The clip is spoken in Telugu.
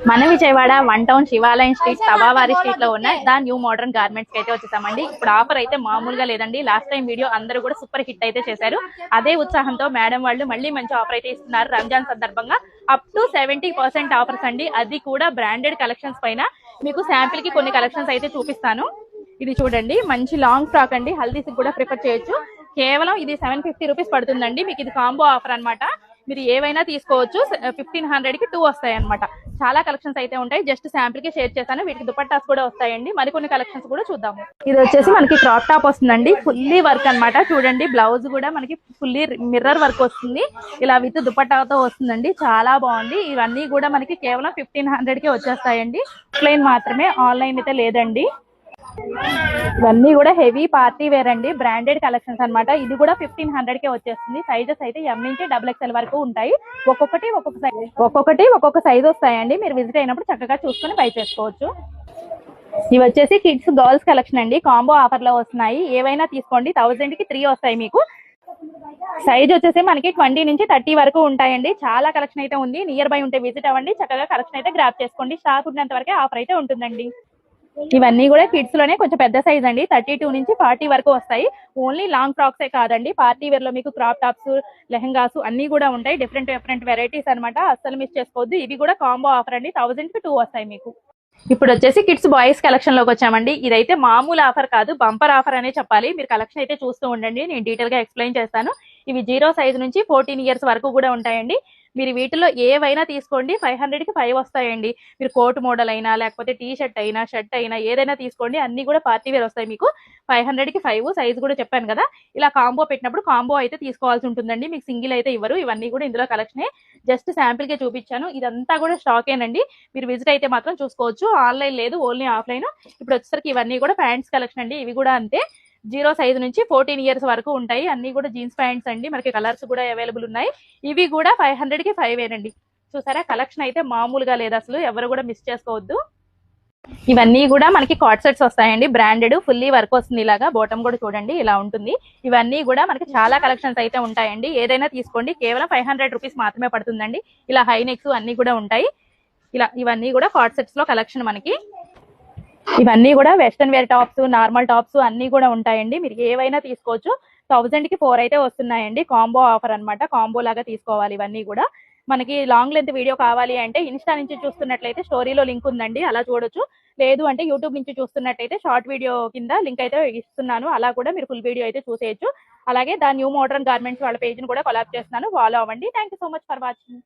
మన విజయవాడ వన్ టౌన్ శివాలయం స్ట్రీట్ తవావారి స్ట్రీట్ లో ఉన్న ద న్యూ మోడర్న్ గార్మెంట్స్ కి అయితే వచ్చేసామండి. ఇప్పుడు ఆఫర్ అయితే మామూలుగా లేదండి. లాస్ట్ టైం వీడియో అందరూ కూడా సూపర్ హిట్ అయితే చేశారు. అదే ఉత్సాహంతో మేడం వాళ్ళు మళ్ళీ మంచి ఆఫర్ అయితే ఇస్తున్నారు. రంజాన్ సందర్భంగా అప్ టు 70% ఆఫర్స్ అండి. అది కూడా బ్రాండెడ్ కలెక్షన్స్ పైన. మీకు శాంపిల్ కి కొన్ని కలెక్షన్స్ అయితే చూపిస్తాను. ఇది చూడండి, మంచి లాంగ్ ఫ్రాక్ అండి. హల్దీస్ కూడా ప్రిఫర్ చేయొచ్చు. కేవలం ఇది 750 రూపీస్ పడుతుందండి. మీకు ఇది కాంబో ఆఫర్ అనమాట. మీరు ఏవైనా తీసుకోవచ్చు. 1500 కి 2 వస్తాయి అనమాట. చాలా కలెక్షన్స్ అయితే ఉంటాయి. జస్ట్ శాంపిల్ కి షేర్ చేశాను. వీటికి దుపట్టాస్ కూడా వస్తాయండి. మరికొన్ని కలెక్షన్స్ కూడా చూద్దాము. ఇది వచ్చేసి మనకి క్రాప్ టాప్ వస్తుందండి. ఫుల్లీ వర్క్ అనమాట. చూడండి, బ్లౌజ్ కూడా మనకి ఫుల్లీ మిర్రర్ వర్క్ వస్తుంది. ఇలా విత్ దుపట్టాతో వస్తుందండి. చాలా బాగుంది. ఇవన్నీ కూడా మనకి కేవలం 1500 కి వచ్చేస్తాయండి. ఆఫ్లైన్ మాత్రమే, ఆన్లైన్ అయితే లేదండి. ఇవన్నీ కూడా హెవీ పార్టీ వేర్ అండి. బ్రాండెడ్ కలెక్షన్స్ అనమాట. ఇది కూడా 1500 కే వచ్చేస్తుంది. సైజెస్ అయితే ఎం నుంచి XXL వరకు ఉంటాయి. ఒక్కొక్కటి ఒక్కొక్క సైజ్ వస్తాయండి. మీరు విజిట్ అయినప్పుడు చక్కగా చూసుకొని బై చేసుకోవచ్చు. ఇవి వచ్చేసి కిడ్స్ గర్ల్స్ కలెక్షన్ అండి. కాంబో ఆఫర్ లో వస్తున్నాయి. ఏవైనా తీసుకోండి. 1000 కి 3 వస్తాయి మీకు. సైజ్ వచ్చేసి మనకి 20 నుంచి 30 వరకు ఉంటాయండి. చాలా కలెక్షన్ అయితే ఉంది. నియర్ బై ఉంటే విజిట్ అవ్వండి. చక్కగా కలెక్షన్ అయితే గ్రాప్ చేసుకోండి. స్టాక్ ఉన్నంత వరకే ఆఫర్ అయితే ఉంటుందండి. ఇవన్నీ కూడా కిడ్స్ లోనే కొంచెం పెద్ద సైజ్ అండి. 32 నుంచి 40 వరకు వస్తాయి. ఓన్లీ లాంగ్ ఫ్రాక్స్ కాదండి, పార్టీ వేర్ లో మీకు క్రాప్ టాప్స్, లెహంగాస్ అన్ని కూడా ఉంటాయి. డిఫరెంట్ వెరైటీస్ అనమాట. అస్సలు మిస్ చేసుకోవద్దు. ఇవి కూడా కాంబో ఆఫర్ అండి. 1000 కి 2 వస్తాయి మీకు. ఇప్పుడు వచ్చేసి కిడ్స్ బాయ్స్ కలెక్షన్ లోకి వచ్చామండి. ఇదైతే మామూలు ఆఫర్ కాదు, బంపర్ ఆఫర్ అనే చెప్పాలి. మీరు కలెక్షన్ అయితే చూస్తూ ఉండండి. నేను డీటెయిల్ గా ఎక్స్ప్లెయిన్ చేస్తాను. ఇవి 0 సైజ్ నుంచి 14 ఇయర్స్ వరకు కూడా ఉంటాయండి. మీరు వీటిలో ఏవైనా తీసుకోండి. 500 కి 5 వస్తాయండి. మీరు కోట్ మోడల్ అయినా, లేకపోతే టీ షర్ట్ అయినా, షర్ట్ అయినా ఏదైనా తీసుకోండి. అన్ని కూడా పార్టీ వేర్ వస్తాయి మీకు. 500 కి 5 సైజ్ కూడా చెప్పాను కదా. ఇలా కాంబో పెట్టినప్పుడు కాంబో అయితే తీసుకోవాల్సి ఉంటుందండి. మీకు సింగిల్ అయితే ఇవ్వరు. ఇవన్నీ కూడా ఇందులో కలెక్షనే. జస్ట్ శాంపిల్ కే చూపించాను. ఇదంతా కూడా స్టాకేనండి. మీరు విజిట్ అయితే మాత్రం చూసుకోవచ్చు. ఆన్లైన్ లేదు, ఓన్లీ ఆఫ్లైన్. ఇప్పుడు వచ్చేసరికి ఇవన్నీ కూడా ప్యాంట్స్ కలెక్షన్ అండి. ఇవి కూడా అంతే. 0 సైజ్ నుంచి 14 ఇయర్స్ వరకు ఉంటాయి. అన్ని కూడా జీన్స్ ప్యాంట్స్ అండి. మనకి కలర్స్ కూడా అవైలబుల్ ఉన్నాయి. ఇవి కూడా 500 కి 5 ఏనండి. చూసారా, కలెక్షన్ అయితే మామూలుగా లేదు అసలు. ఎవరు కూడా మిస్ చేసుకోవద్దు. ఇవన్నీ కూడా మనకి కార్డ్ సెట్స్ వస్తాయండి. బ్రాండెడ్ ఫుల్లీ వర్క్ వస్తుంది. ఇలాగా బాటమ్ కూడా చూడండి ఇలా ఉంటుంది. ఇవన్నీ కూడా మనకి చాలా కలెక్షన్స్ అయితే ఉంటాయండి. ఏదైనా తీసుకోండి. కేవలం 500 రూపీస్ మాత్రమే పడుతుందండి. ఇలా హై నెక్స్ అన్ని కూడా ఉంటాయి. ఇవన్నీ కూడా కార్డ్ సెట్స్ లో కలెక్షన్ మనకి. ఇవన్నీ కూడా western wear tops, normal tops అన్ని కూడా ఉంటాయండి. మీరు ఏవైనా తీసుకోవచ్చు. 1000 కి 4 అయితే వస్తున్నాయండి. కాంబో ఆఫర్ అనమాట. కాంబో లాగా తీసుకోవాలి. ఇవన్నీ కూడా మనకి లాంగ్ లెంత్ వీడియో కావాలి అంటే ఇన్స్టా నుంచి చూస్తున్నట్లయితే స్టోరీలో లింక్ ఉందండి, అలా చూడొచ్చు. లేదు అంటే యూట్యూబ్ నుంచి చూస్తున్నట్టయితే షార్ట్ వీడియో కింద లింక్ అయితే ఇస్తున్నాను. అలా కూడా మీరు ఫుల్ వీడియో అయితే చూసేయచ్చు. అలాగే ద న్యూ మోడర్న్ గార్మెంట్స్ వాళ్ళ పేజ్ ని కూడా కొలాబ్ చేస్తున్నాను. ఫాలో అవ్వండి. Thank you so much for watching.